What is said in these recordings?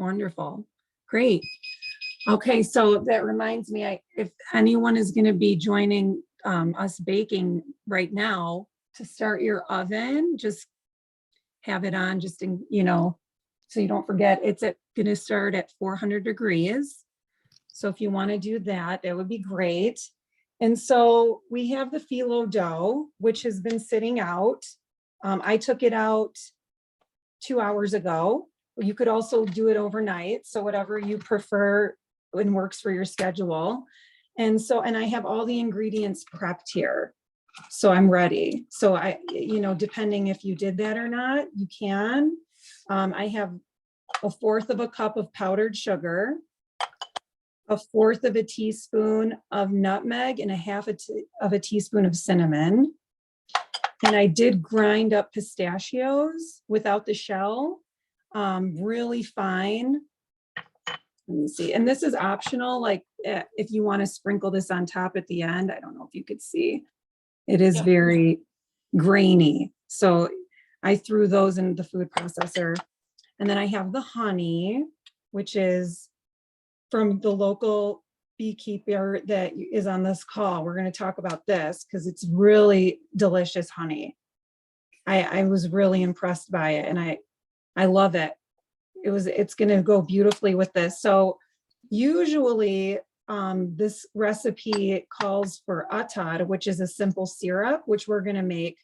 Wonderful. Great. Okay, so that reminds me, if anyone is going to be joining us baking right now, to start your oven, just have it on just in, so you don't forget, it's going to start at 400 degrees. So if you want to do that, that would be great. And so we have the phyllo dough, which has been sitting out. I took it out 2 hours ago. You could also do it overnight. So whatever you prefer and works for your schedule. And I have all the ingredients prepped here. So I'm ready. So depending if you did that or not, you can. I have 1/4 cup of powdered sugar, 1/4 teaspoon of nutmeg, and 1/2 teaspoon of cinnamon. And I did grind up pistachios without the shell, really fine. Let me see. And this is optional. Like if you want to sprinkle this on top at the end, I don't know if you could see. It is very grainy. So I threw those in the food processor. And then I have the honey, which is from the local beekeeper that is on this call. We're going to talk about this because it's really delicious honey. I was really impressed by it, and I love it. It's going to go beautifully with this. So usually this recipe calls for attar, which is a simple syrup, which we're going to make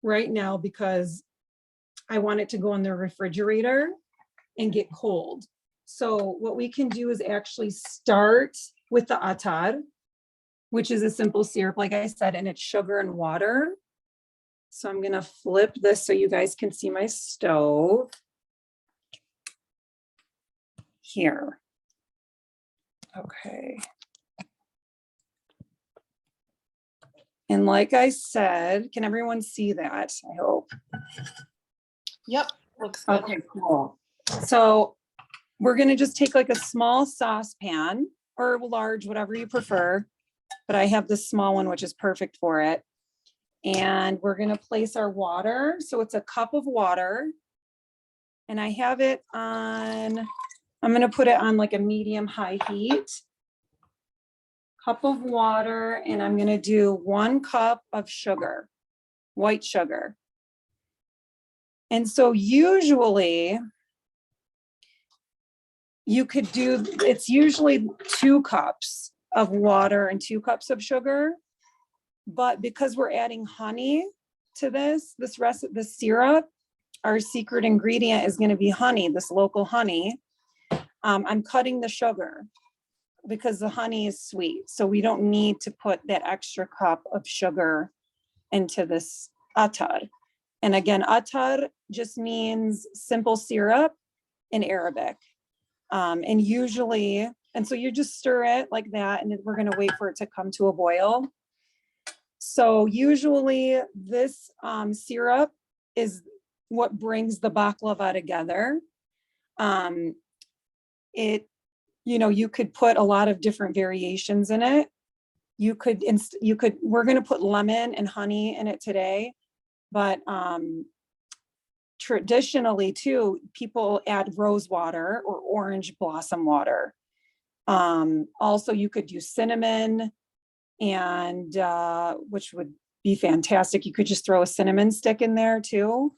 right now because I want it to go in the refrigerator and get cold. So what we can do is actually start with the attar, which is a simple syrup, like I said, and it's sugar and water. So I'm going to flip this so you guys can see my stove here. Okay. And like I said, can everyone see that? I hope. Yep, looks good. Okay, cool. So we're going to just take like a small saucepan or large, whatever you prefer. But I have this small one, which is perfect for it. And we're going to place our water. So it's a cup of water. And I have it on, I'm going to put it on like a medium high heat. Cup of water. And I'm going to do 1 cup of sugar, white sugar. And so usually you could do, it's usually 2 cups of water and 2 cups of sugar. But because we're adding honey to this syrup, our secret ingredient is going to be honey, this local honey. I'm cutting the sugar because the honey is sweet. So we don't need to put that extra cup of sugar into this attar. And again, attar just means simple syrup in Arabic. And usually, and so you just stir it like that, and then we're going to wait for it to come to a boil. So usually this syrup is what brings the baklava together. You could put a lot of different variations in it. We're going to put lemon and honey in it today, but traditionally too, people add rose water or orange blossom water. Also you could use cinnamon, and which would be fantastic. You could just throw a cinnamon stick in there too.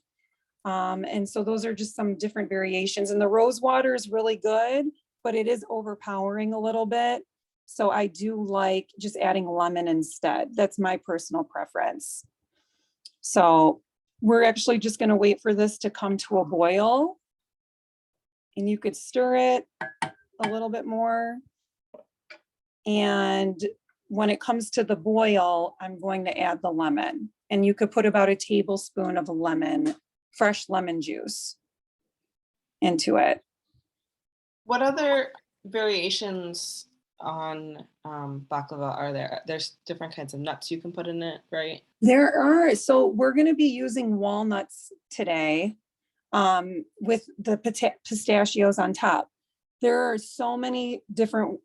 And so those are just some different variations. And the rose water is really good, but it is overpowering a little bit. So I do like just adding lemon instead. That's my personal preference. So we're actually just going to wait for this to come to a boil. And you could stir it a little bit more. And when it comes to the boil, I'm going to add the lemon. And you could put about 1 tablespoon of fresh lemon juice into it. What other variations on baklava are there? There's different kinds of nuts you can put in it, right? There are. So we're going to be using walnuts today with the pistachios on top. There are so many different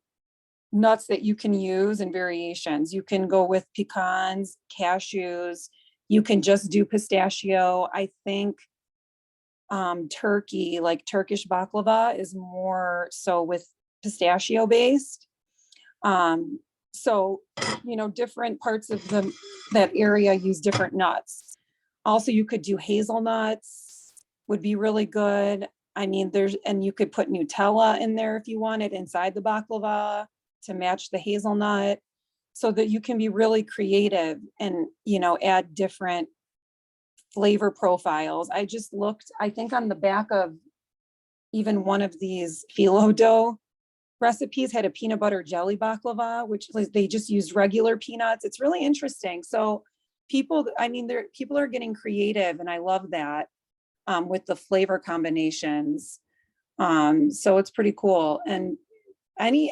nuts that you can use and variations. You can go with pecans, cashews. You can just do pistachio. I think turkey, like Turkish baklava is more so with pistachio based. So, you know, different parts of that area use different nuts. Also, you could do hazelnuts, would be really good. I mean, and you could put Nutella in there if you wanted inside the baklava to match the hazelnut, so that you can be really creative and, you know, add different flavor profiles. I just looked, I think on the back of even one of these phyllo dough recipes had a peanut butter jelly baklava, which they just used regular peanuts. It's really interesting. So people, I mean, people are getting creative, and I love that, with the flavor combinations. So it's pretty cool. And any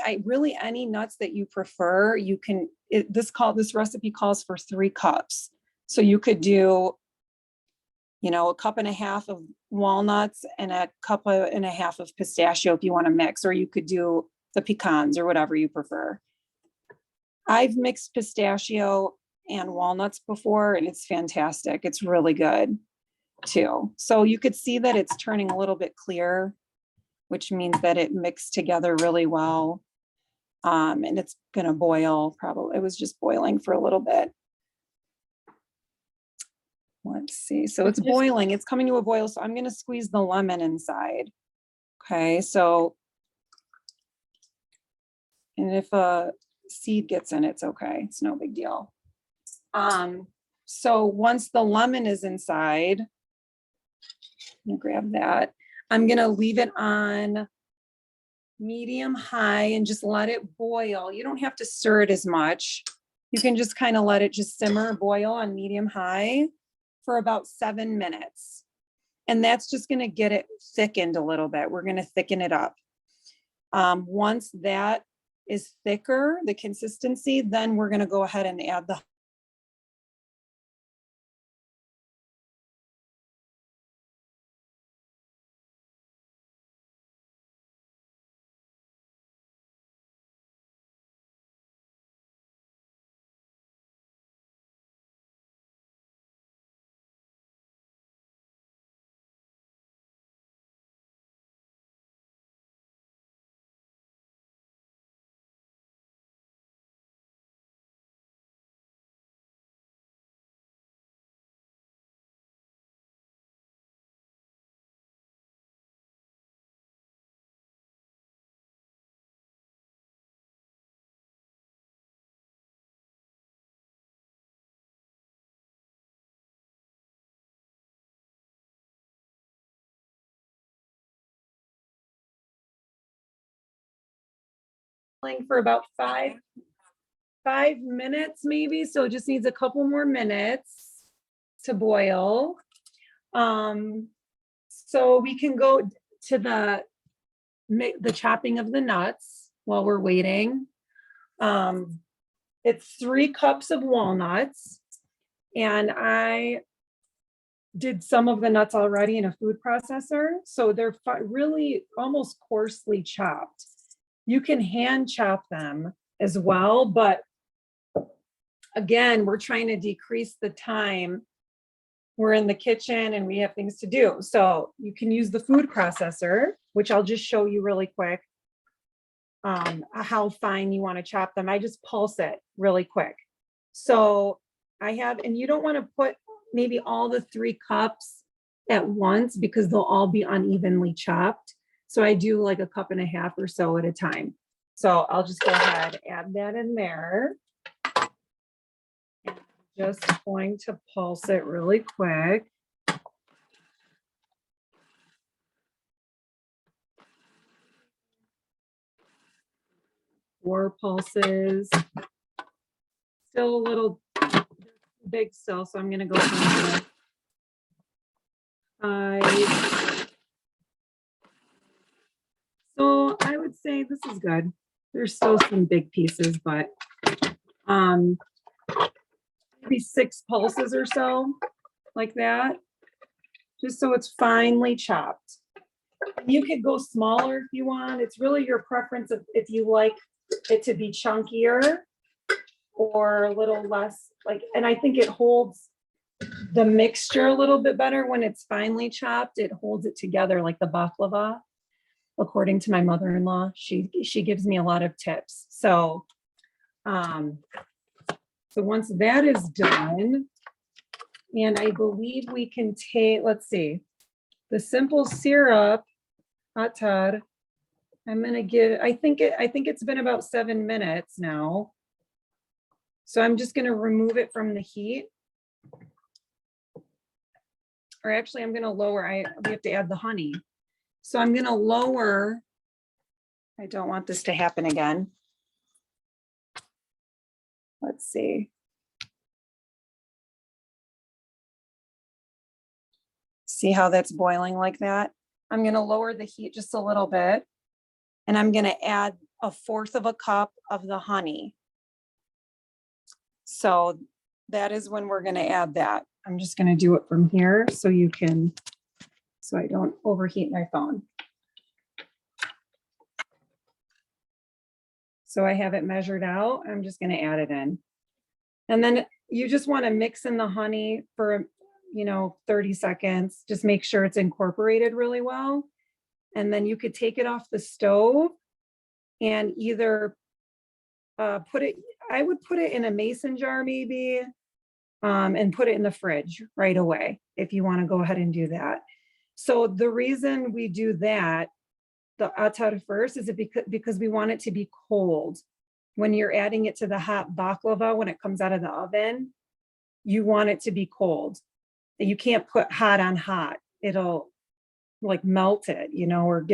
nuts that you prefer, you can, this recipe calls for 3 cups. So you could do, you know, a cup and a half of walnuts and a cup and a half of pistachio if you want to mix, or you could do the pecans or whatever you prefer. I've mixed pistachio and walnuts before, and it's fantastic. It's really good too. So you could see that it's turning a little bit clear, which means that it mixed together really well. And it's gonna boil, probably, it was just boiling for a little bit. Let's see, so it's boiling, it's coming to a boil, so I'm gonna squeeze the lemon inside. Okay, so, and if a seed gets in, it's okay, it's no big deal. So once the lemon is inside, I'm gonna grab that. I'm gonna leave it on medium high and just let it boil. You don't have to stir it as much. You can just kind of let it just simmer, boil on medium high for about 7 minutes. And that's just gonna get it thickened a little bit. We're gonna thicken it up. Once that is thicker, the consistency, then we're gonna go ahead and add the for about 5 minutes maybe. So it just needs a couple more minutes to boil. So we can go to the chopping of the nuts while we're waiting. It's 3 cups of walnuts, and I did some of the nuts already in a food processor, so they're really almost coarsely chopped. You can hand chop them as well, but again, we're trying to decrease the time. We're in the kitchen and we have things to do. So you can use the food processor, which I'll just show you really quick, how fine you want to chop them. I just pulse it really quick. So I have, and you don't want to put maybe all the 3 cups at once because they'll all be unevenly chopped. So I do like a cup and a half or so at a time. So I'll just go ahead, add that in there. And I'm just going to pulse it really quick. 4 pulses. Still a little big still, so I'm gonna go for 5. So I would say this is good. There's still some big pieces, but maybe 6 pulses or so, like that, just so it's finely chopped. You could go smaller if you want. It's really your preference of if you like it to be chunkier or a little less, like, and I think it holds the mixture a little bit better when it's finely chopped. It holds it together like the baklava. According to my mother-in-law, she gives me a lot of tips. So, so once that is done, and I believe we can take, let's see, the simple syrup, atar. I'm gonna give, I think it's been about 7 minutes now. So I'm just gonna remove it from the heat. Or actually I'm gonna lower, we have to add the honey. So I'm gonna lower, I don't want this to happen again. Let's see. See how that's boiling like that? I'm gonna lower the heat just a little bit. And I'm gonna add 1/4 cup of the honey. So that is when we're gonna add that. I'm just gonna do it from here so you can, so I don't overheat my phone. So I have it measured out. I'm just gonna add it in. And then you just wanna mix in the honey for, 30 seconds. Just make sure it's incorporated really well. And then you could take it off the stove and either put it, I would put it in a mason jar maybe, and put it in the fridge right away if you want to go ahead and do that. So the reason we do that, the atar first, is because we want it to be cold. When you're adding it to the hot baklava, when it comes out of the oven, you want it to be cold. You can't put hot on hot. It'll like melt it, or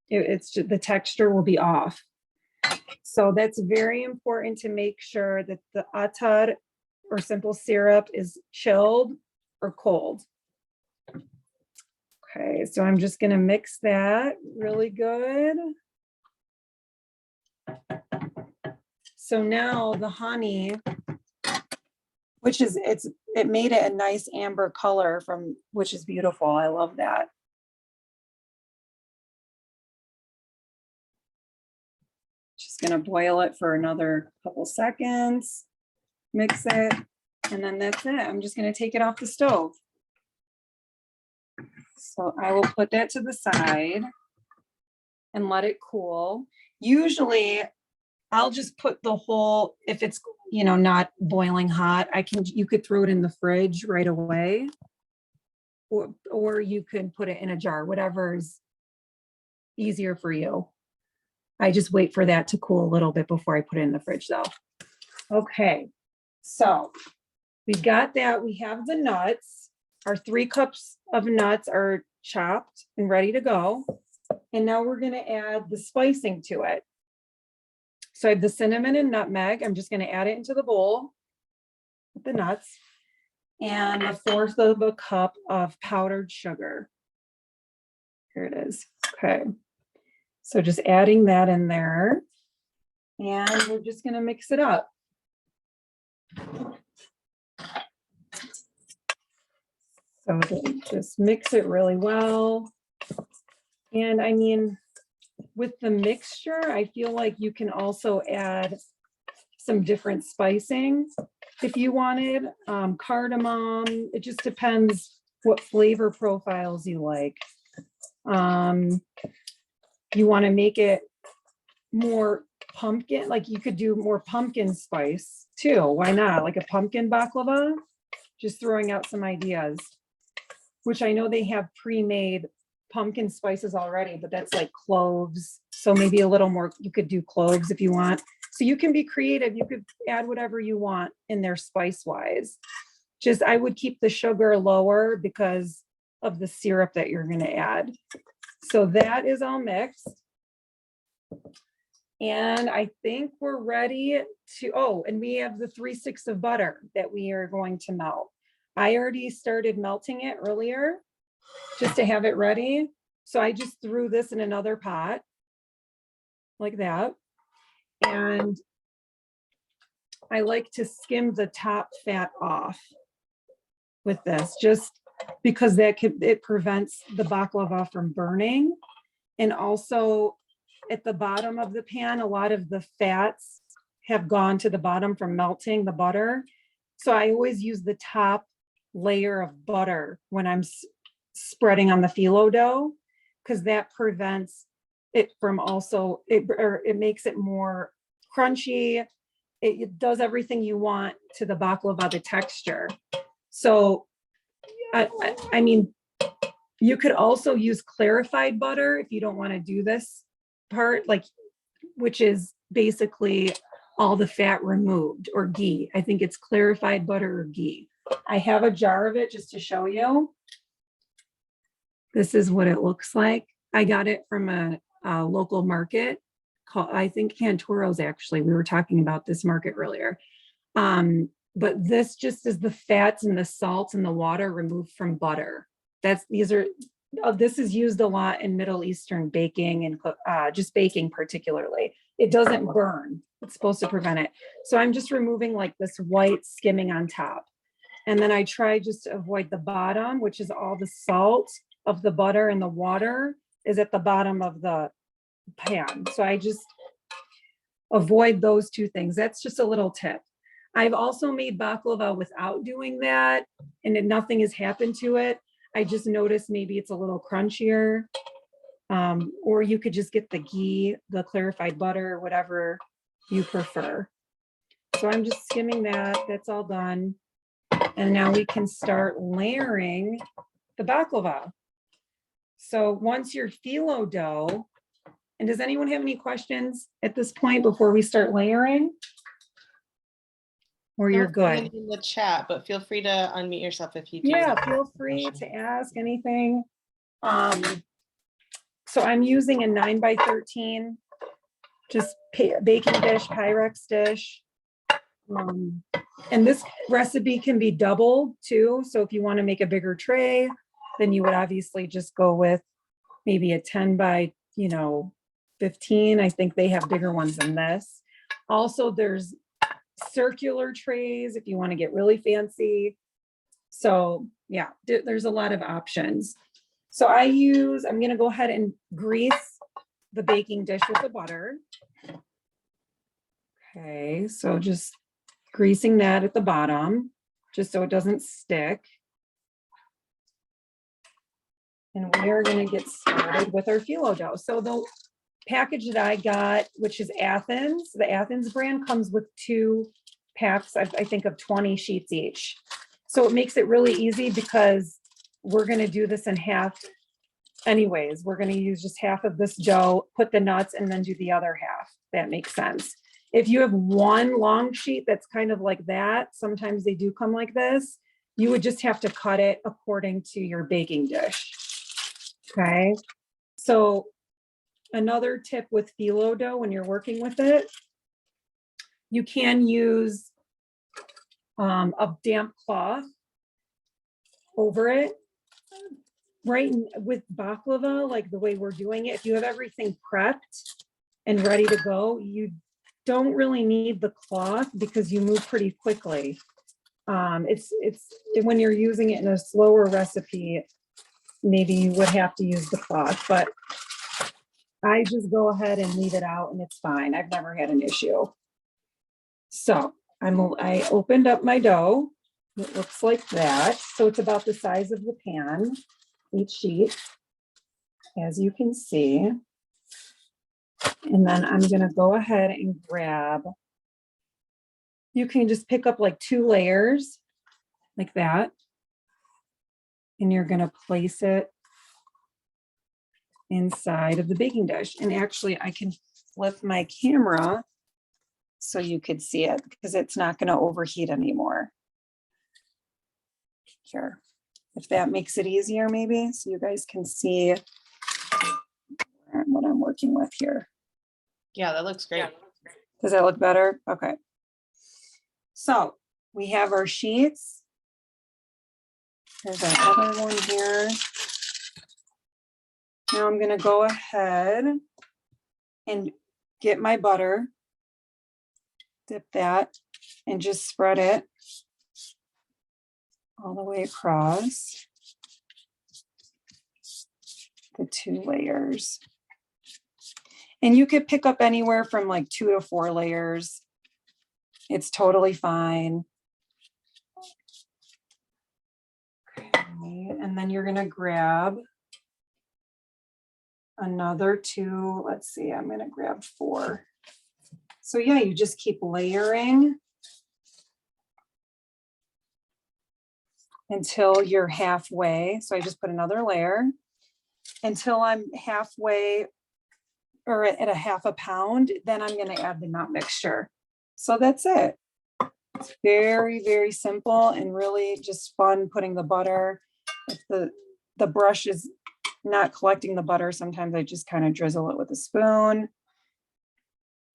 it's just, the texture will be off. So that's very important to make sure that the atar or simple syrup is chilled or cold. Okay, so I'm just gonna mix that really good. So now the honey, which is, it made it a nice amber color which is beautiful. I love that. Just gonna boil it for another couple seconds, mix it, and then that's it. I'm just gonna take it off the stove. So I will put that to the side and let it cool. Usually I'll just put the whole, if it's, not boiling hot, you could throw it in the fridge right away. Or you can put it in a jar, whatever's easier for you. I just wait for that to cool a little bit before I put it in the fridge though. Okay, so we got that. We have the nuts. Our 3 cups of nuts are chopped and ready to go. And now we're gonna add the spicing to it. So I have the cinnamon and nutmeg. I'm just gonna add it into the bowl with the nuts. And 1/4 cup of powdered sugar. Here it is. Okay. So just adding that in there. And we're just gonna mix it up. So just mix it really well. And I mean, with the mixture, I feel like you can also add some different spicing if you wanted, cardamom. It just depends what flavor profiles you like. You want to make it more pumpkin, like you could do more pumpkin spice too. Why not? Like a pumpkin baklava, just throwing out some ideas, which I know they have pre-made pumpkin spices already, but that's like cloves. So maybe a little more, you could do cloves if you want. So you can be creative. You could add whatever you want in there spice wise. Just, I would keep the sugar lower because of the syrup that you're going to add. So that is all mixed. And I think we're ready to, oh, and we have the 3 sticks of butter that we are going to melt. I already started melting it earlier just to have it ready. So I just threw this in another pot like that. And I like to skim the top fat off with this, just because it prevents the baklava from burning. And also at the bottom of the pan, a lot of the fats have gone to the bottom from melting the butter. So I always use the top layer of butter when I'm spreading on the phyllo dough, because that prevents it from also, it makes it more crunchy. It does everything you want to the baklava, the texture. So, I mean, you could also use clarified butter if you don't want to do this part, like, which is basically all the fat removed, or ghee. I think it's clarified butter or ghee. I have a jar of it just to show you. This is what it looks like. I got it from a local market called, I think Cantoro's actually. We were talking about this market earlier. But this just is the fats and the salts and the water removed from butter. This is used a lot in Middle Eastern baking and just baking particularly. It doesn't burn. It's supposed to prevent it. So I'm just removing like this white skimming on top. And then I try just to avoid the bottom, which is all the salt of the butter, and the water is at the bottom of the pan. So I just avoid those two things. That's just a little tip. I've also made baklava without doing that, and nothing has happened to it. I just noticed maybe it's a little crunchier. Or you could just get the ghee, the clarified butter, whatever you prefer. So I'm just skimming that. That's all done. And now we can start layering the baklava. So once your phyllo dough, and does anyone have any questions at this point before we start layering? Or you're good? In the chat, but feel free to unmute yourself if you do. Yeah, feel free to ask anything. So I'm using a 9x13, just baking dish, Pyrex dish. And this recipe can be doubled too. So if you want to make a bigger tray, then you would obviously just go with maybe a 10 by 15. I think they have bigger ones than this. Also, there's circular trays if you want to get really fancy. So yeah, there's a lot of options. So I'm going to go ahead and grease the baking dish with the butter. Okay, so just greasing that at the bottom, just so it doesn't stick. And we are going to get started with our phyllo dough. So the package that I got, which is Athens, the Athens brand, comes with 2 packs, I think, of 20 sheets each. So it makes it really easy because we're going to do this in half anyways. We're going to use just half of this dough, put the nuts, and then do the other half. That makes sense. If you have one long sheet that's kind of like that, sometimes they do come like this, you would just have to cut it according to your baking dish. Okay. So another tip with phyllo dough when you're working with it, you can use a damp cloth over it. Right, with baklava, like the way we're doing it, if you have everything prepped and ready to go, you don't really need the cloth because you move pretty quickly. It's when you're using it in a slower recipe, maybe you would have to use the cloth, but I just go ahead and leave it out and it's fine. I've never had an issue. So I opened up my dough. It looks like that. So it's about the size of the pan, each sheet, as you can see. And then I'm going to go ahead and grab, you can just pick up like 2 layers like that. And you're going to place it inside of the baking dish. And actually I can flip my camera so you could see it because it's not going to overheat anymore. Here, if that makes it easier, maybe, so you guys can see what I'm working with here. Yeah, that looks great. Does that look better? Okay. So we have our sheets. There's our other one here. Now I'm going to go ahead and get my butter, dip that, and just spread it all the way across the 2 layers. And you could pick up anywhere from like 2 to 4 layers. It's totally fine. And then you're gonna grab another 2. Let's see, I'm gonna grab 4. So yeah, you just keep layering until you're halfway. So I just put another layer until I'm halfway or at a half a pound. Then I'm going to add the nut mixture. So that's it. It's very, very simple and really just fun putting the butter. If the brush is not collecting the butter, sometimes I just kind of drizzle it with a spoon.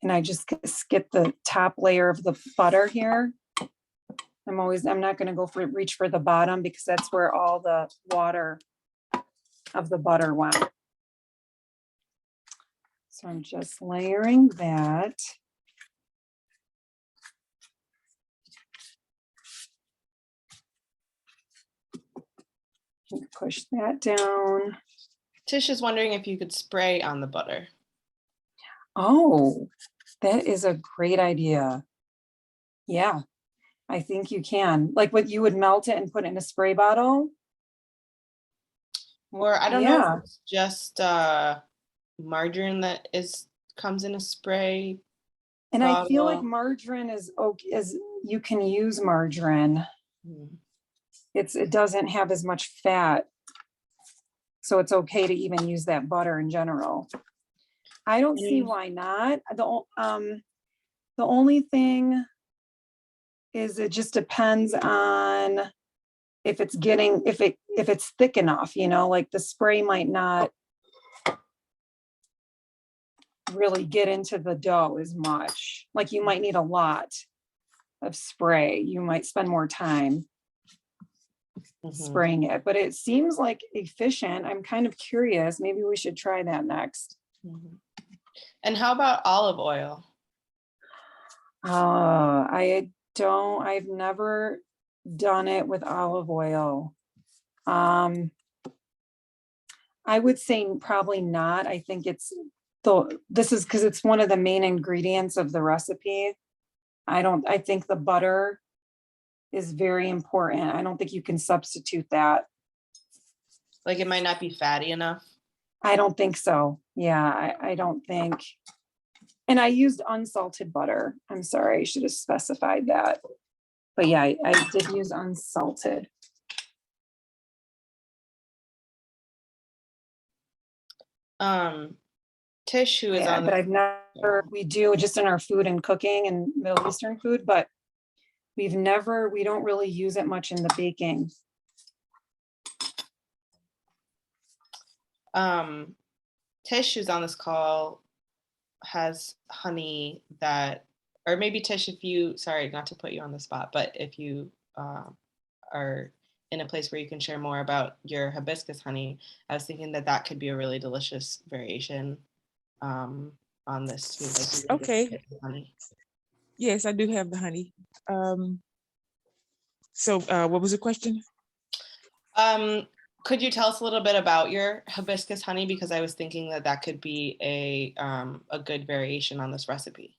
And I just get the top layer of the butter here. I'm not going to go reach for the bottom because that's where all the water of the butter went. So I'm just layering that. Push that down. Tish is wondering if you could spray on the butter. Oh, that is a great idea. Yeah, I think you can. Like what you would melt it and put it in a spray bottle? Or I don't know if it's just margarine that comes in a spray And I feel like bottle. margarine is okay, as you can use margarine. It doesn't have as much fat. So it's okay to even use that butter in general. I don't see why not. The only thing is it just depends on if it's thick enough, like the spray might not really get into the dough as much. Like you might need a lot of spray. You might spend more time spraying it, but it seems like efficient. I'm kind of curious. Maybe we should try that next. And how about olive oil? I've never done it with olive oil. I would say probably not. I think this is because it's one of the main ingredients of the recipe. I think the butter is very important. I don't think you can substitute that. Like it might not be fatty enough? I don't think so. Yeah, I don't think. And I used unsalted butter. I'm sorry, I should have specified that. But yeah, I did use unsalted. Tish, who is on but I've never, we do just in our food and cooking and Middle Eastern food, but we don't really use it much in the baking. Tish, who's on this call, has honey that, or maybe Tish, sorry, not to put you on the spot, but if you are in a place where you can share more about your hibiscus honey, I was thinking that could be a really delicious variation on this too. Like okay. Honey. Yes, I do have the honey. So what was the question? Could you tell us a little bit about your hibiscus honey? Because I was thinking that could be a good variation on this recipe.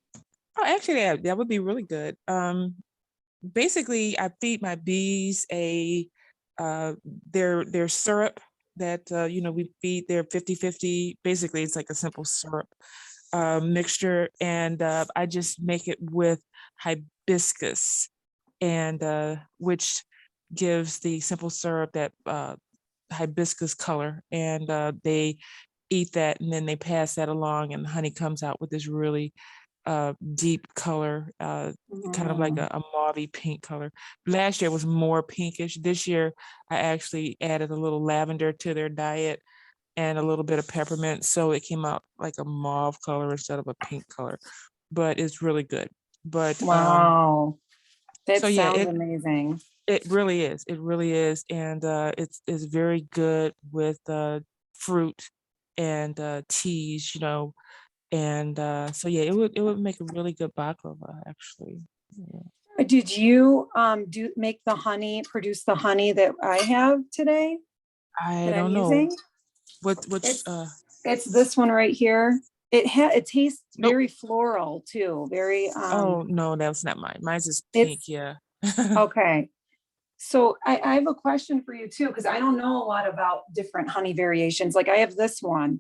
Oh, actually, that would be really good. Basically, I feed my bees their syrup that we feed their 50-50. Basically, it's like a simple syrup mixture, and I just make it with hibiscus, and which gives the simple syrup that hibiscus color, and they eat that, and then they pass that along, and the honey comes out with this really deep color, kind of like a mauvey pink color. Last year was more pinkish. This year I actually added a little lavender to their diet and a little bit of peppermint, so it came out like a mauve color instead of a pink color, but it's really good. But wow, that so sounds amazing. It really is. It really is. And it's very good with fruit and teas, And so yeah, it would make a really good baklava, actually. Yeah. Did you produce the honey that I have today? I don't know. It's this one right here. It tastes very floral too. Very oh no, that's not mine. Mine's is pink, yeah. Okay. So I have a question for you too, because I don't know a lot about different honey variations. Like I have this one,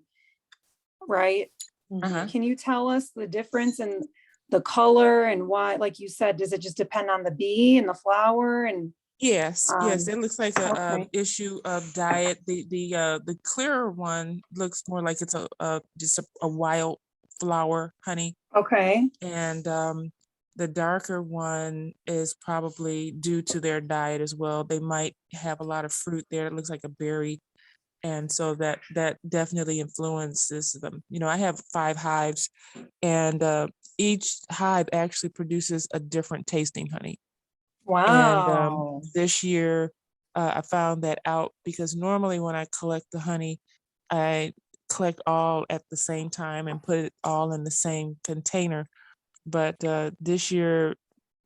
right? Uh-huh. Can you tell us the difference in the color and why, like you said, does it just depend on the bee and the flower and, Yes, yes, it looks like a okay, issue of diet. The clearer one looks more like it's a just a wild flower honey, okay, and the darker one is probably due to their diet as well. They might have a lot of fruit there. It looks like a berry, and so that definitely influences them. You know, I have 5 hives, and each hive actually produces a different tasting honey. And wow. this year, I found that out because normally when I collect the honey, I collect all at the same time and put it all in the same container. But this year,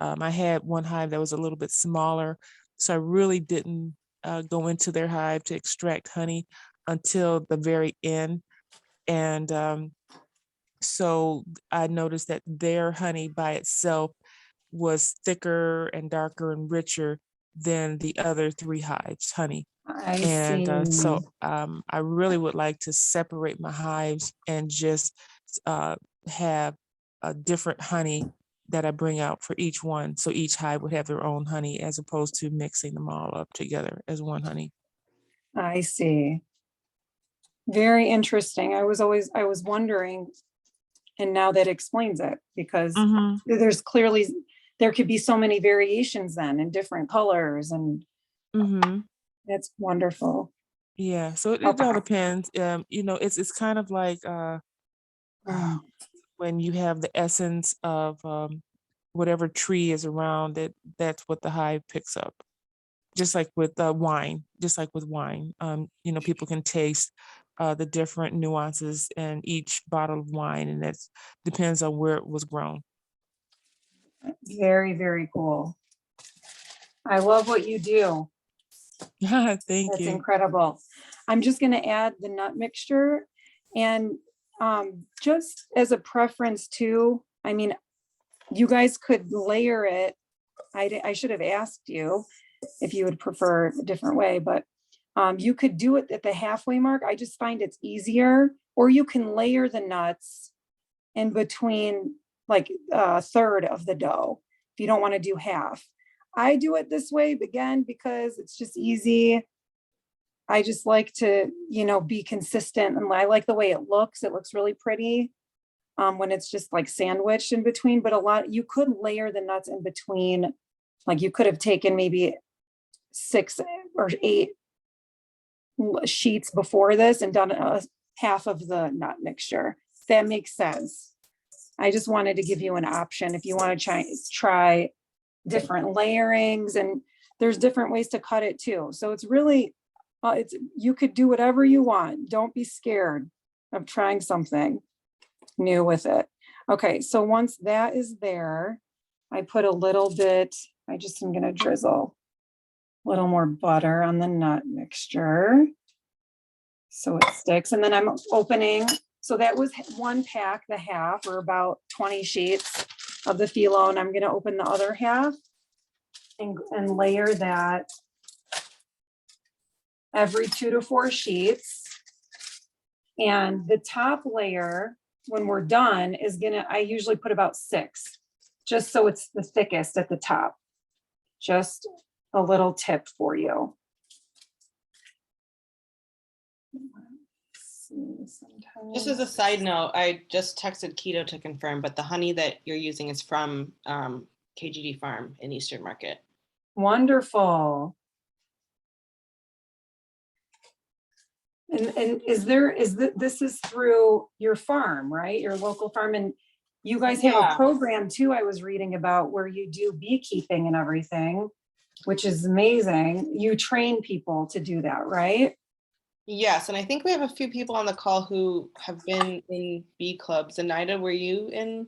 I had one hive that was a little bit smaller, so I really didn't go into their hive to extract honey until the very end. And so I noticed that their honey by itself was thicker and darker and richer than the other 3 hives honey. I And see. I really would like to separate my hives and just have a different honey that I bring out for each one. So each hive would have their own honey as opposed to mixing them all up together as one honey. I see. Very interesting. I was wondering, and now that explains it because Mm-hmm. there's clearly, there could be so many variations then in different colors and Mm-hmm. that's wonderful. Yeah. So it all Okay. depends. You know, it's kind of like Mm. when you have the essence of whatever tree is around it, that's what the hive picks up. Just like with wine, just like with wine, you know, people can taste the different nuances in each bottle of wine, and that depends on where it was grown. Very, very cool. I love what you do. Thank That's you. incredible. I'm just going to add the nut mixture and just as a preference too, I mean, you guys could layer it. I should have asked you if you would prefer a different way, but you could do it at the halfway mark. I just find it's easier, or you can layer the nuts in between like a third of the dough if you don't want to do half. I do it this way again because it's just easy. I just like to, you know, be consistent and I like the way it looks. It looks really pretty when it's just like sandwiched in between, but a lot, you could layer the nuts in between. Like you could have taken maybe 6 or 8 sheets before this and done a half of the nut mixture. That makes sense. I just wanted to give you an option if you want to try different layerings, and there's different ways to cut it too. So it's really, you could do whatever you want. Don't be scared of trying something new with it. Okay, so once that is there, I put a little bit, I just am gonna drizzle a little more butter on the nut mixture so it sticks. And then I'm opening, so that was 1 pack, the half, or about 20 sheets of the phyllo, and I'm gonna open the other half and layer that every 2 to 4 sheets. And the top layer, when we're done, is gonna, I usually put about 6, just so it's the thickest at the top. Just a little tip for you. Just as a side note, I just texted Keto to confirm, but the honey that you're using is from KGD Farm in Eastern Market. Wonderful. And this is through your farm, right? Your local farm, and you guys have a program too, I was reading about, where you do beekeeping and everything, which is amazing. You train people to do that, right? Yes, and I think we have a few people on the call who have been in bee clubs. Zenaida, were you in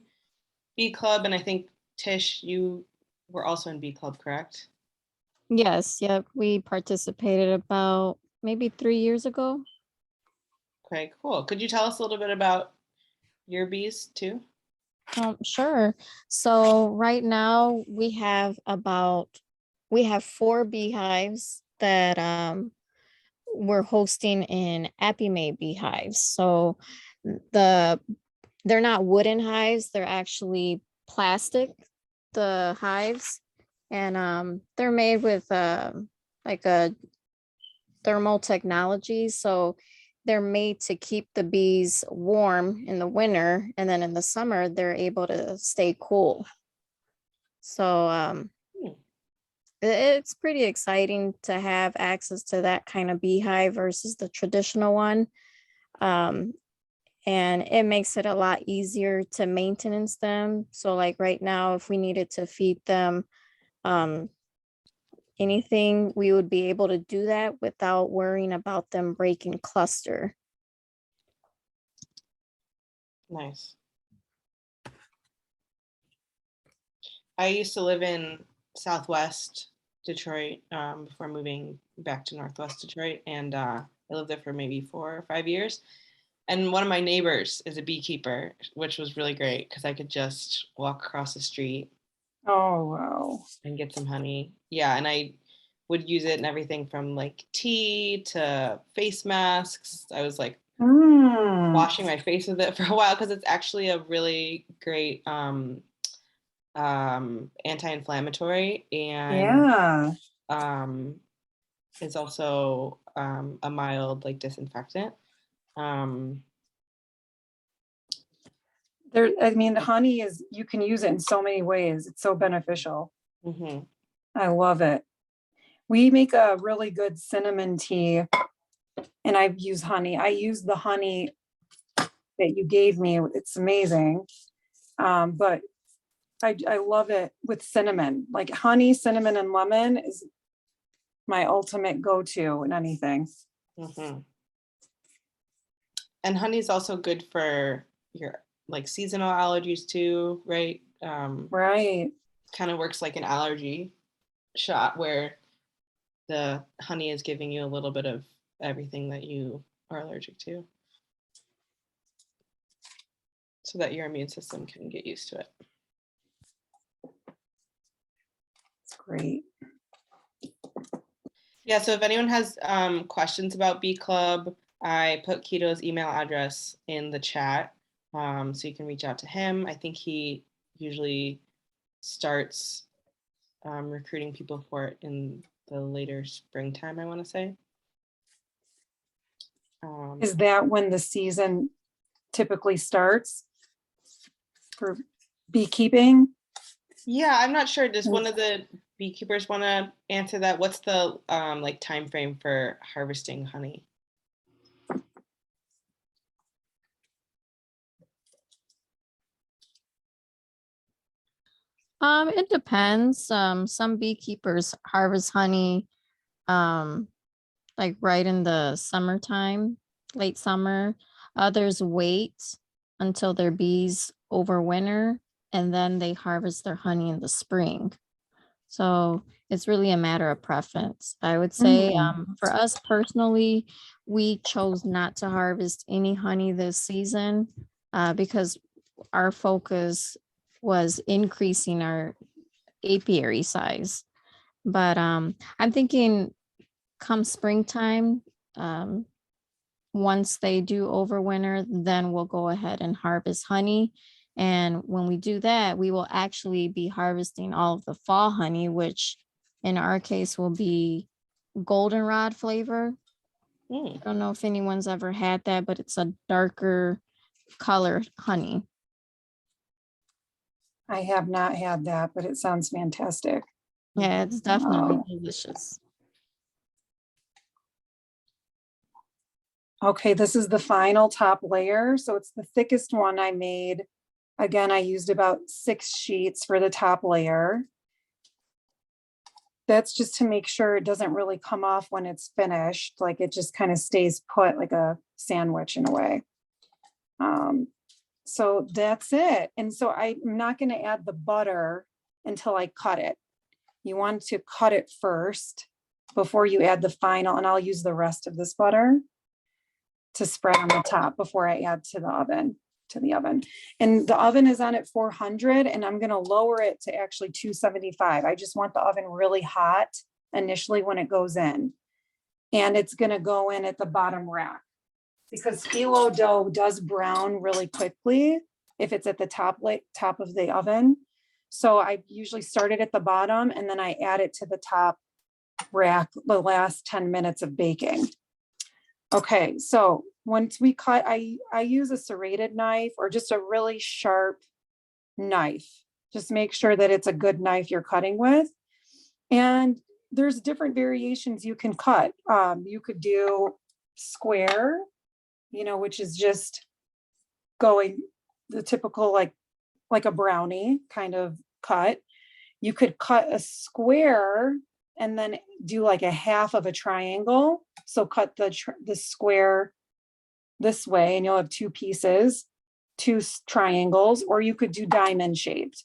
bee club? And I think Tish, you were also in bee club, correct? Yes, yep. We participated about maybe 3 years ago. Okay, cool. Could you tell us a little bit about your bees too? Sure. So right now we have about we have 4 beehives that we're hosting in Appy Made beehives. So they're not wooden hives, they're actually plastic, the hives, and they're made with like a thermal technology. So they're made to keep the bees warm in the winter, and then in the summer they're able to stay cool. So it's pretty exciting to have access to that kind of beehive versus the traditional one. And it makes it a lot easier to maintenance them. So like right now, if we needed to feed them anything, we would be able to do that without worrying about them breaking cluster. Nice. I used to live in Southwest Detroit before moving back to Northwest Detroit, and I lived there for maybe 4 or 5 years. And one of my neighbors is a beekeeper, which was really great because I could just walk across the street Oh, wow. and get some honey. Yeah, and I would use it in everything from like tea to face masks. I was like washing my face with it for a while because it's actually a really great anti-inflammatory, and Yeah. it's also a mild like disinfectant. There, I mean, honey is, you can use it in so many ways. It's so beneficial. Mhm. I love it. We make a really good cinnamon tea, and I've used honey. I use the honey that you gave me. It's amazing. But I love it with cinnamon. Like honey, cinnamon, and lemon is my ultimate go-to in anything. Mhm. And honey is also good for your like seasonal allergies too, right? Right. Kind of works like an allergy shot where the honey is giving you a little bit of everything that you are allergic to, so that your immune system can get used to it. It's great. Yeah, so if anyone has questions about Bee Club, I put Keto's email address in the chat, so you can reach out to him. I think he usually starts recruiting people for it in the later springtime, I want to say. Is that when the season typically starts for beekeeping? Yeah, I'm not sure. Does one of the beekeepers want to answer that? What's the like time frame for harvesting honey? It depends. Some beekeepers harvest honey like right in the summertime, late summer. Others wait until their bees overwinter, and then they harvest their honey in the spring. So it's really a matter of preference. I would say for us personally, we chose not to harvest any honey this season because our focus was increasing our apiary size. But I'm thinking come springtime, once they do overwinter, then we'll go ahead and harvest honey. And when we do that, we will actually be harvesting all of the fall honey, which in our case will be goldenrod flavor. I don't know if anyone's ever had that, but it's a darker color honey. I have not had that, but it sounds fantastic. Yeah, it's definitely delicious. Okay, this is the final top layer. So it's the thickest one I made. Again, I used about 6 sheets for the top layer. That's just to make sure it doesn't really come off when it's finished. Like it just kind of stays put like a sandwich in a way. So that's it. And so I'm not going to add the butter until I cut it. You want to cut it first before you add the final, and I'll use the rest of this butter to spread on the top before I add to the oven. to the oven. And the oven is on at 400 and I'm gonna lower it to actually 275. I just want the oven really hot initially when it goes in. And it's gonna go in at the bottom rack because phyllo dough does brown really quickly if it's at the top of the oven. So I usually start it at the bottom and then I add it to the top rack the last 10 minutes of baking. Okay, so once we cut, I use a serrated knife or just a really sharp knife. Just make sure that it's a good knife you're cutting with. And there's different variations you can cut. You could do square, which is just going the typical like a brownie kind of cut. You could cut a square and then do like a half of a triangle. So cut the square this way and you'll have two pieces, two triangles, or you could do diamond shaped,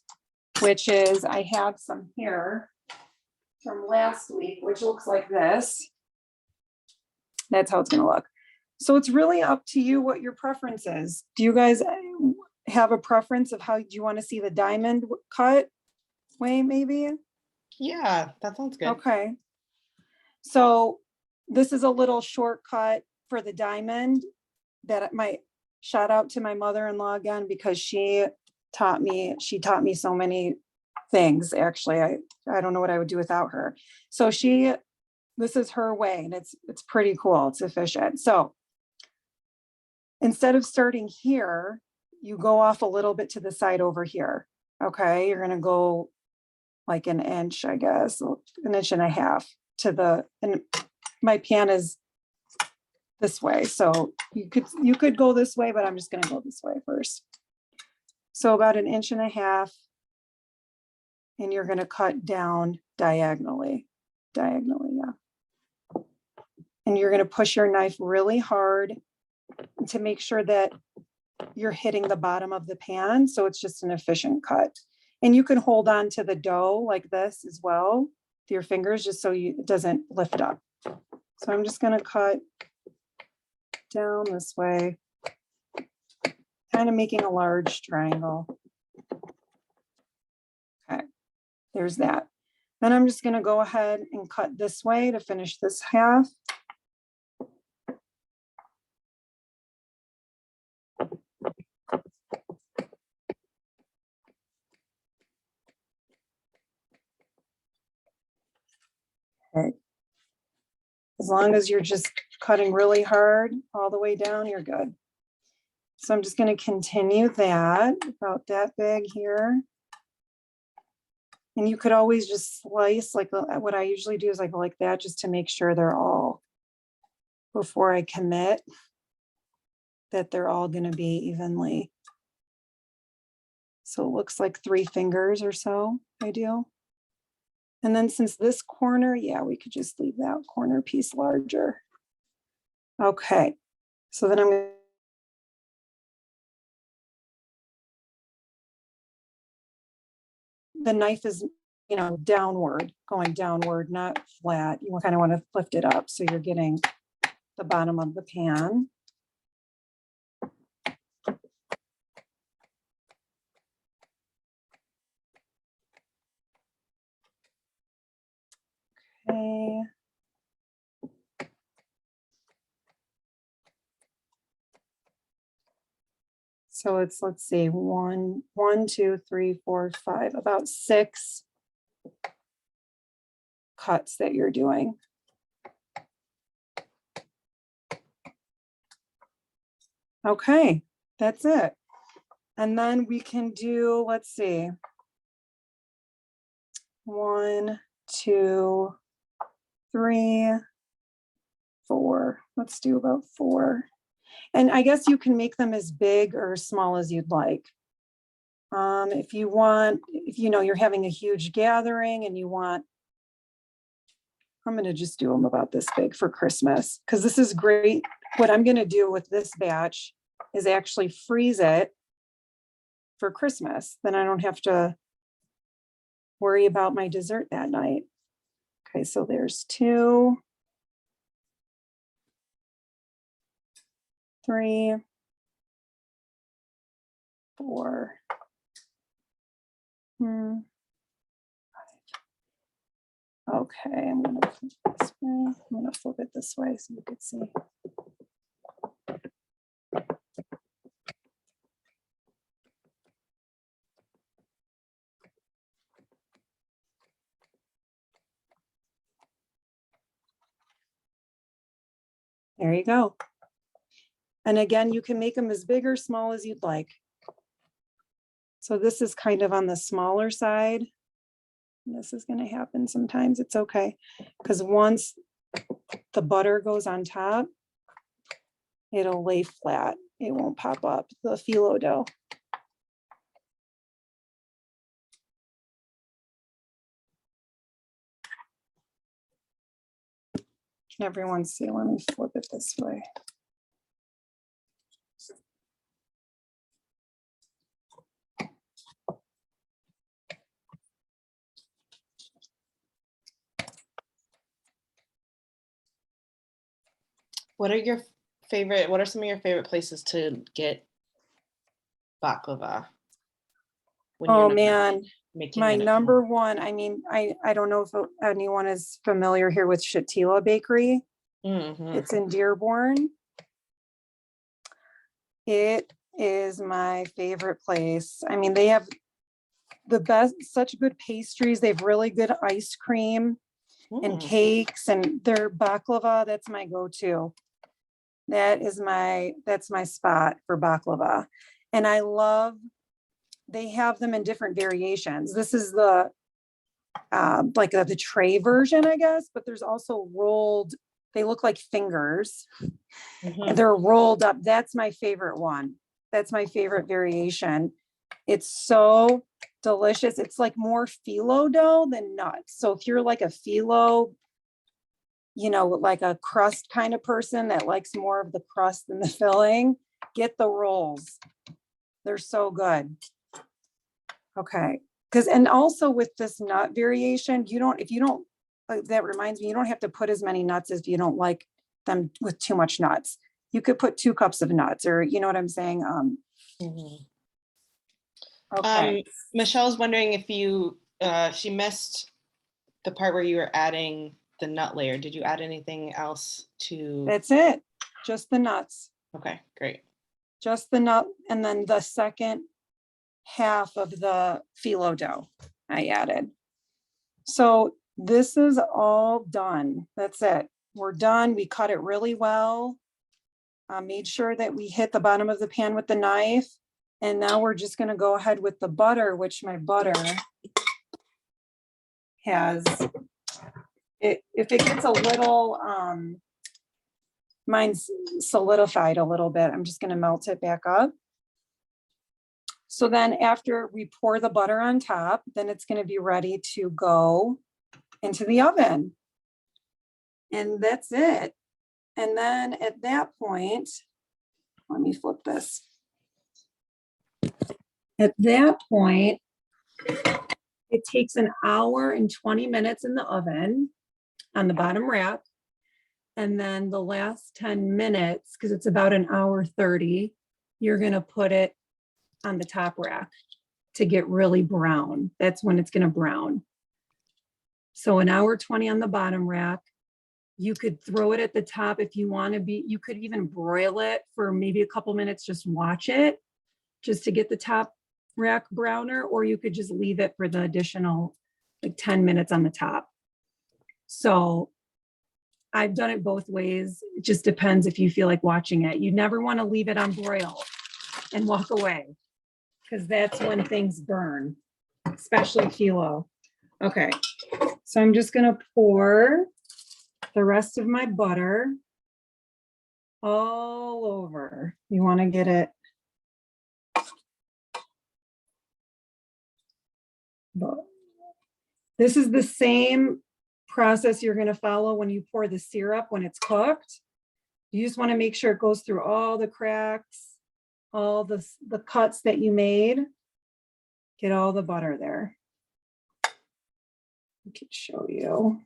which is, I have some here from last week, which looks like this. That's how it's gonna look. So it's really up to you what your preference is. Do you guys have a preference of how do you want to see the diamond cut way maybe? Yeah, that sounds good. Okay. So this is a little shortcut for the diamond that shout out to my mother-in-law again, because she taught me so many things. Actually, I don't know what I would do without her. So this is her way and it's pretty cool. It's efficient. So instead of starting here, you go off a little bit to the side over here. Okay. You're going to go like an inch, I guess, an inch and a half and my pan is this way. So you could go this way, but I'm just going to go this way first. So about an inch and a half, and you're going to cut down diagonally, yeah. And you're going to push your knife really hard to make sure that you're hitting the bottom of the pan. So it's just an efficient cut. And you can hold on to the dough like this as well with your fingers, just so it doesn't lift up. So I'm just going to cut down this way, kind of making a large triangle. Okay, there's that. Then I'm just going to go ahead and cut this way to finish this half. Okay. As long as you're just cutting really hard all the way down, you're good. So I'm just going to continue that about that big here. And you could always just slice like what I usually do is like that, just to make sure they're all, before I commit, that they're all going to be evenly. So it looks like 3 fingers or so, I do. And then since this corner, yeah, we could just leave that corner piece larger. Okay, so then I'm going the knife is, downward, going downward, not flat. You kind of want to lift it up so you're getting the bottom of the pan. Okay. So it's, let's see, 1, 2, 3, 4, 5, about 6 cuts that you're doing. Okay, that's it. And then we can do, let's see, 1, 2, 3, 4. Let's do about 4. And I guess you can make them as big or small as you'd like. If you want, if you're having a huge gathering and you want, I'm going to just do them about this big for Christmas, because this is great. What I'm going to do with this batch is actually freeze it for Christmas. Then I don't have to worry about my dessert that night. Okay, so there's 2, 3, 4. Okay, I'm gonna flip it this way. I'm gonna flip it this way so you can see. There you go. And again, you can make them as big or small as you'd like. So this is kind of on the smaller side. This is going to happen sometimes. It's okay. Because once the butter goes on top, it'll lay flat. It won't pop up, the phyllo dough. Can everyone see? Let me flip it this way. What are some of your favorite places to get baklava? When Oh you're not man, making my it at number home? one, I mean, I don't know if anyone is familiar here with Shatila Bakery. Mhm. It's in Dearborn. It is my favorite place. I mean, they have the best, such good pastries. They have really good ice cream and Mm. cakes, and their baklava, that's my go-to. That's my spot for baklava. And I love, they have them in different variations. This is the like the tray version, I guess, but there's also rolled, they look like fingers and Mhm. they're rolled up. That's my favorite one. That's my favorite variation. It's so delicious. It's like more phyllo dough than nuts. So if you're like a phyllo, you know, like a crust kind of person that likes more of the crust than the filling, get the rolls. They're so good. Okay. Because, and also with this nut variation, if you don't, that reminds me, you don't have to put as many nuts as you don't like them with too much nuts. You could put 2 cups of nuts, or you know what I'm saying? Mhm. Okay. Michelle's wondering if she missed the part where you were adding the nut layer. Did you add anything else to? That's it. Just the nuts. Okay, great. Just the nut. And then the second half of the phyllo dough I added. So this is all done. That's it. We're done. We cut it really well. Made sure that we hit the bottom of the pan with the knife. And now we're just going to go ahead with the butter, which my butter has, if it gets a little, mine's solidified a little bit, I'm just going to melt it back up. So then after we pour the butter on top, then it's going to be ready to go into the oven. And that's it. And then at that point, let me flip this. At that point, it takes 1 hour and 20 minutes in the oven on the bottom rack. And then the last 10 minutes, because it's about 1 hour 30, you're going to put it on the top rack to get really brown. That's when it's going to brown. So 1 hour 20 on the bottom rack. You could throw it at the top if you want to be, you could even broil it for maybe a couple minutes, just watch it, just to get the top rack browner, or you could just leave it for the additional like 10 minutes on the top. So I've done it both ways. It just depends if you feel like watching it. You never want to leave it on broil and walk away, because that's when things burn, especially phyllo. Okay, so I'm just gonna pour the rest of my butter all over. You want to get it. This is the same process you're going to follow when you pour the syrup when it's cooked. You just want to make sure it goes through all the cracks, all the cuts that you made. Get all the butter there. I can show you.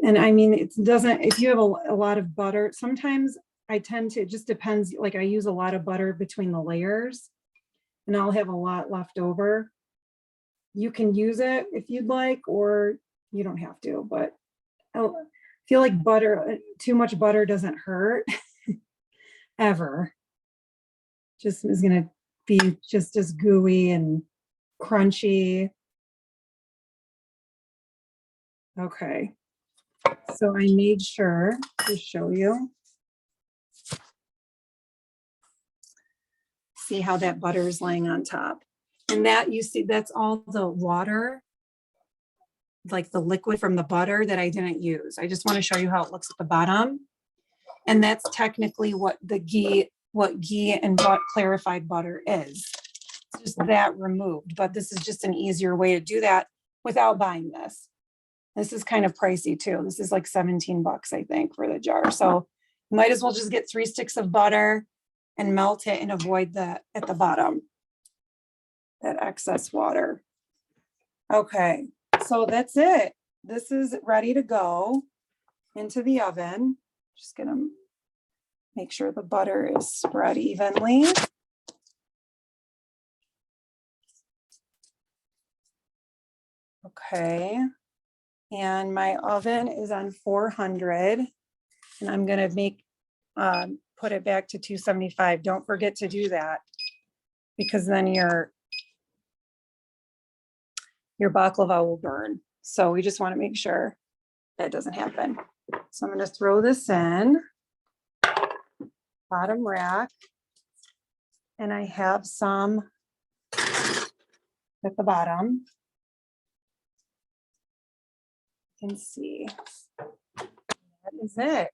And I mean, it doesn't, if you have a lot of butter, sometimes I tend to, it just depends, like I use a lot of butter between the layers and I'll have a lot left over. You can use it if you'd like, or you don't have to, but I feel like butter, too much butter doesn't hurt ever. Just is gonna be just as gooey and crunchy. Okay, so I made sure to show you. See how that butter is laying on top. And that, you see, that's all the water, like the liquid from the butter that I didn't use. I just want to show you how it looks at the bottom. And that's technically what the ghee, and clarified butter is. It's just that removed, but this is just an easier way to do that without buying this. This is kind of pricey too. This is like 17 bucks, I think, for the jar. So you might as well just get 3 sticks of butter and melt it and avoid the at the bottom, that excess water. Okay, so that's it. This is ready to go into the oven. Just gonna make sure the butter is spread evenly. Okay, and my oven is on 400, and I'm gonna make put it back to 275. Don't forget to do that, because then your baklava will burn. So we just want to make sure that doesn't happen. So I'm going to throw this in bottom rack, and I have some at the bottom. You can see that is it.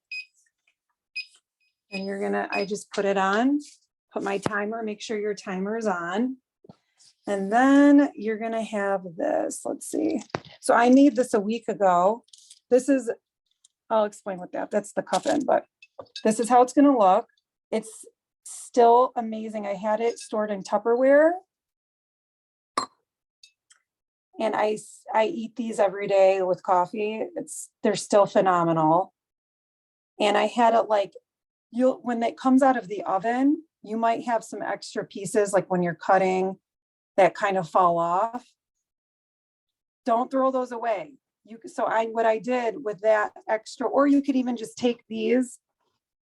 And you're gonna, I just put it on, put my timer, make sure your timer is on. And then you're gonna have this, let's see. So I made this a week ago. This is, I'll explain what that's the cup-in, but this is how it's gonna look. It's still amazing. I had it stored in Tupperware. And I eat these every day with coffee. They're still phenomenal. And I had it like, when it comes out of the oven, you might have some extra pieces, like when you're cutting, that kind of fall off. Don't throw those away. What I did with that extra, or you could even just take these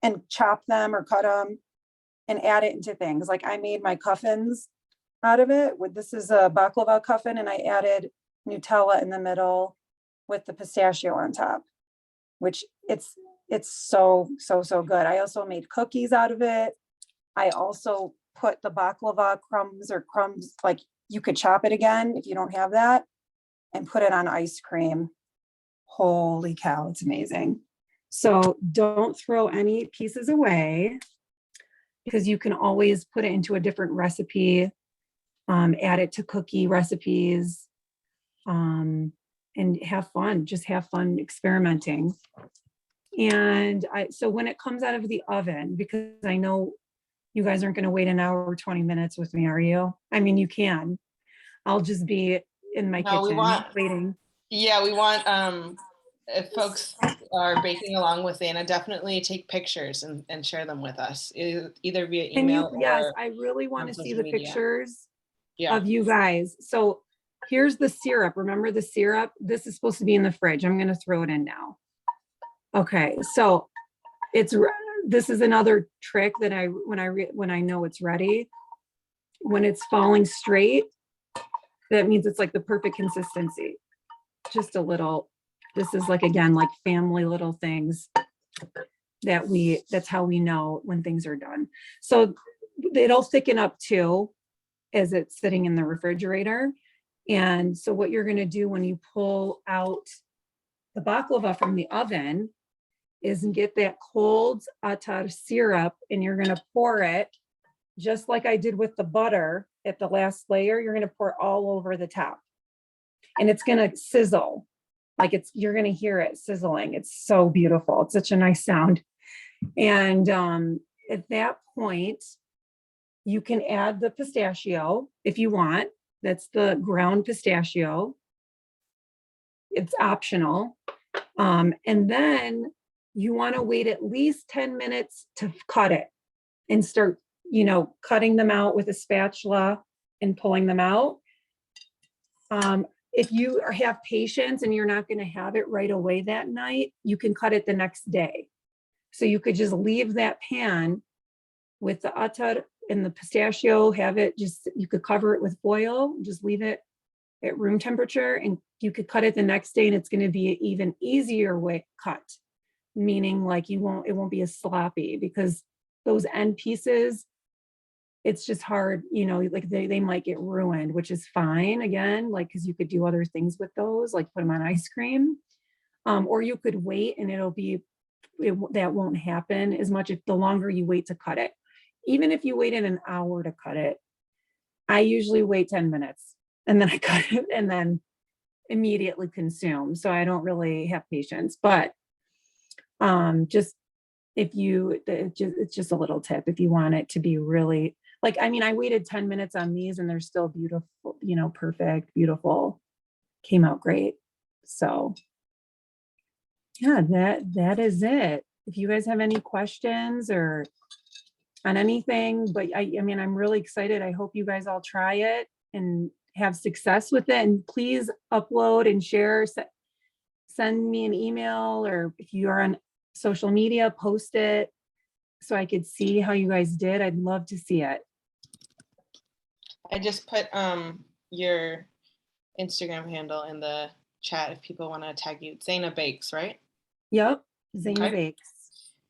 and chop them or cut them and add it into things. Like I made my cuffins out of it. This is a baklava cuffin, and I added Nutella in the middle with the pistachio on top, which it's so good. I also made cookies out of it. I also put the baklava crumbs, like you could chop it again if you don't have that, and put it on ice cream. Holy cow, it's amazing. So don't throw any pieces away, because you can always put it into a different recipe, add it to cookie recipes, and have fun, just have fun experimenting. And so when it comes out of the oven, because I know you guys aren't going to wait an hour or 20 minutes with me, are you? I mean, you can. I'll just be in my kitchen waiting. Yeah, we want, if folks are baking along with Zayna, definitely take pictures and share them with us, either via email or yes, I really want to see the media. Pictures of you guys. So here's the syrup. Remember the syrup? This is supposed to be in the fridge. I'm going to throw it in now. Okay, so this is another trick that when I know it's ready, when it's falling straight, that means it's like the perfect consistency. Just a little, this is like, again, like family little things that's how we know when things are done. So it'll thicken up too as it's sitting in the refrigerator. And so what you're going to do when you pull out the baklava from the oven is get that cold atar syrup, and you're going to pour it just like I did with the butter at the last layer. You're going to pour all over the top, and it's going to sizzle. Like you're going to hear it sizzling. It's so beautiful. It's such a nice sound. And at that point, you can add the pistachio if you want. That's the ground pistachio. It's optional. And then you want to wait at least 10 minutes to cut it and start, you know, cutting them out with a spatula and pulling them out. If you have patience and you're not going to have it right away that night, you can cut it the next day. So you could just leave that pan with the attar and the pistachio, have it just, you could cover it with foil, just leave it at room temperature, and you could cut it the next day, and it's going to be an even easier way cut, meaning like it won't be as sloppy, because those end pieces, it's just hard, you know, like they might get ruined, which is fine again, like, because you could do other things with those, like put them on ice cream, or you could wait and that won't happen as much if the longer you wait to cut it. Even if you waited an hour to cut it, I usually wait 10 minutes and then I cut it and then immediately consume. So I don't really have patience, but just it's just a little tip if you want it to be really, like, I mean, I waited 10 minutes on these and they're still beautiful, you know, perfect, beautiful, came out great. So yeah, that is it. If you guys have any questions or on anything, but I mean, I'm really excited. I hope you guys all try it and have success with it. And please upload and share, send me an email, or if you are on social media, post it so I could see how you guys did. I'd love to see it. I just put your Instagram handle in the chat if people want to tag you. Zayna Bakes, right? Yep, Zayna Okay. Bakes.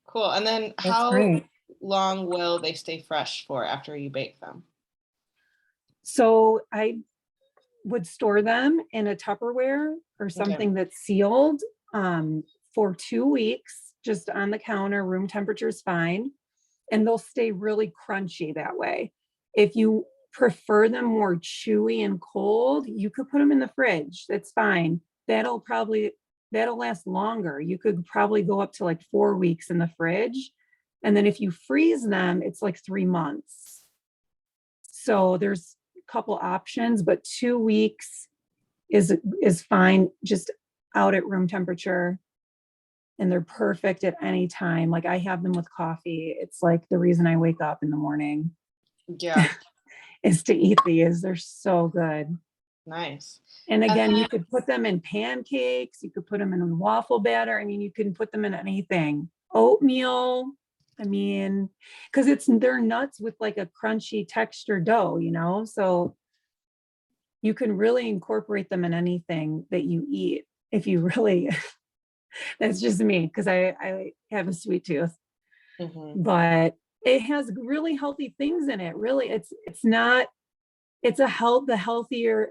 Cool. And then That's how great. long will they stay fresh for after you bake them? So I would store them in a Tupperware or something that's sealed for 2 weeks, just on the counter, room temperature is fine. And they'll stay really crunchy that way. If you prefer them more chewy and cold, you could put them in the fridge. That's fine. That'll last longer. You could probably go up to like 4 weeks in the fridge. And then if you freeze them, it's like 3 months. So there's a couple options, but 2 weeks is fine, just out at room temperature. And they're perfect at any time. Like I have them with coffee. It's like the reason I wake up in the morning. Yeah. Is to eat these. They're so good. Nice. And again, you could put them in pancakes. You could put them in waffle batter. I mean, you can put them in anything. Oatmeal. I mean, because they're nuts with like a crunchy texture dough, you know? So you can really incorporate them in anything that you eat. If you really, that's just me, because I have a sweet tooth. Mm-hmm. But it has really healthy things in it. Really, it's the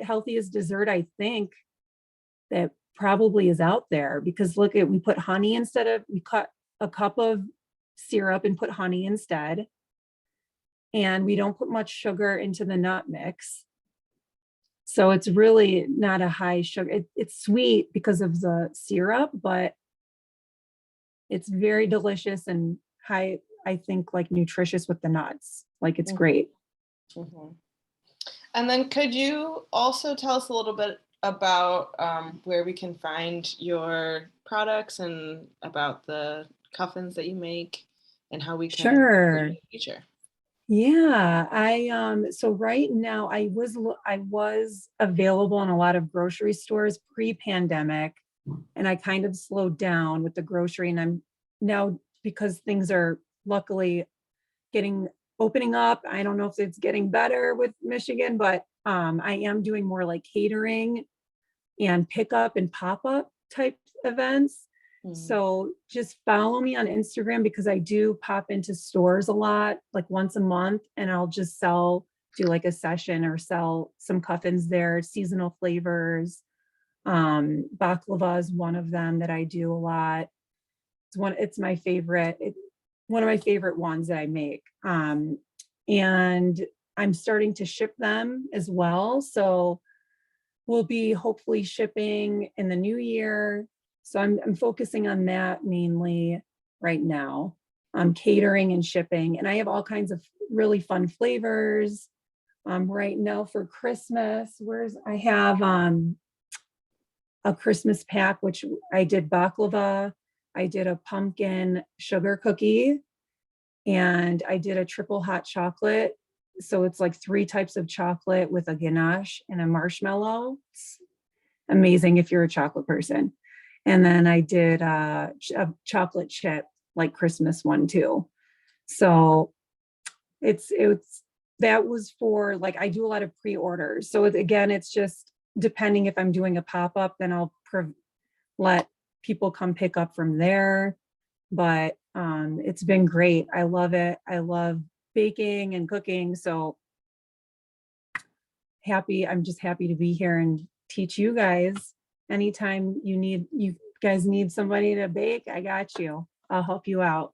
healthiest dessert I think that probably is out there, because we put honey we cut a cup of syrup and put honey instead. And we don't put much sugar into the nut mix. So it's really not a high sugar. It's sweet because of the syrup, but it's very delicious and high, I think, like nutritious with the nuts. Like it's great. Mm-hmm. And then could you also tell us a little bit about where we can find your products and about the coffins that you make and how we can Sure. in the future? Yeah, so right now I was available in a lot of grocery stores pre-pandemic, and I kind of slowed down with the grocery, and I'm now, because things are luckily opening up. I don't know if it's getting better with Michigan, but I am doing more like catering and pickup and pop-up type events. So just follow me on Instagram, because I do pop into stores a lot, like once a month, and I'll just do like a session or sell some coffins there, seasonal flavors. Baklava is one of them that I do a lot. It's my favorite. One of my favorite ones that I make. And I'm starting to ship them as well. So we'll be hopefully shipping in the new year. So I'm focusing on that mainly right now. Catering and shipping. And I have all kinds of really fun flavors. Right now for Christmas, I have a Christmas pack, which I did baklava, I did a pumpkin sugar cookie, and I did a triple hot chocolate. So it's like 3 types of chocolate with a ganache and a marshmallow. It's amazing if you're a chocolate person. And then I did a chocolate chip, like Christmas one too. So it's that was for, like, I do a lot of pre-orders. So again, it's just depending if I'm doing a pop-up, then I'll let people come pick up from there. But it's been great. I love it. I love baking and cooking. So I'm just happy to be here and teach you guys. Anytime you guys need somebody to bake, I got you. I'll help you out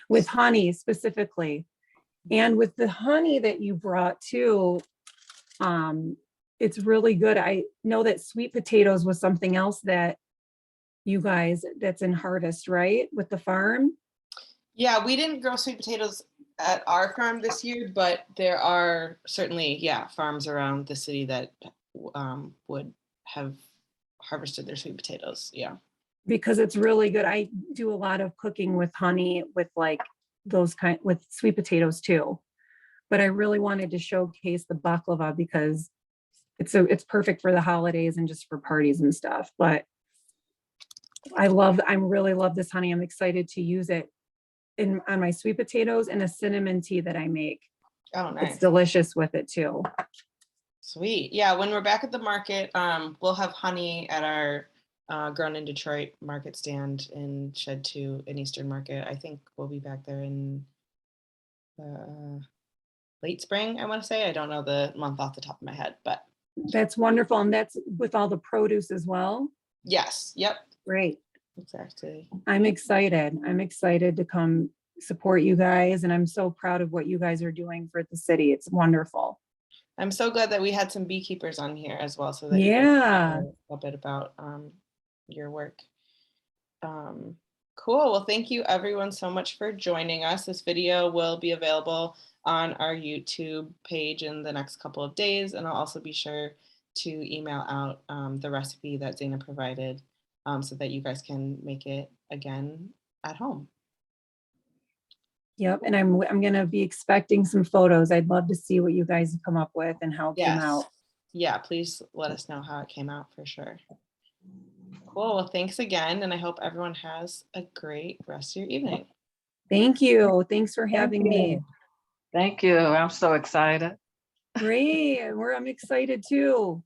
with honey specifically. And with the honey that you brought too, it's really good. I know that sweet potatoes was something else that you guys, that's in harvest, right? With the farm? Yeah, we didn't grow sweet potatoes at our farm this year, but there are certainly, yeah, farms around the city that would have harvested their sweet potatoes. Yeah. Because it's really good. I do a lot of cooking with honey, with like with sweet potatoes too. But I really wanted to showcase the baklava because it's perfect for the holidays and just for parties and stuff. But I really love this honey. I'm excited to use it on my sweet potatoes and a cinnamon tea that I make. Oh, nice. It's delicious with it too. Sweet. Yeah, when we're back at the market, we'll have honey at our Grown in Detroit market stand in Shed 2 in Eastern Market. I think we'll be back there in late spring, I want to say. I don't know the month off the top of my head, but. That's wonderful. And that's with all the produce as well? Yes. Yep. Great. Exactly. I'm excited. I'm excited to come support you guys. And I'm so proud of what you guys are doing for the city. It's wonderful. I'm so glad that we had some beekeepers on here as well, so that yeah, you a bit about your work. Cool. Well, thank you everyone so much for joining us. This video will be available on our YouTube page in the next couple of days, and I'll also be sure to email out the recipe that Zayna provided so that you guys can make it again at home. Yep. And I'm going to be expecting some photos. I'd love to see what you guys have come up with and how it came out. Yeah, please let us know how it came out for sure. Cool. Well, thanks again. And I hope everyone has a great rest of your evening. Thank you. Thanks for having me. Thank you. I'm so excited. Great. I'm excited too.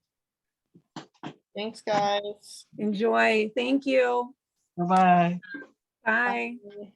Thanks, guys. Enjoy. Thank you. Bye-bye. Bye. Bye.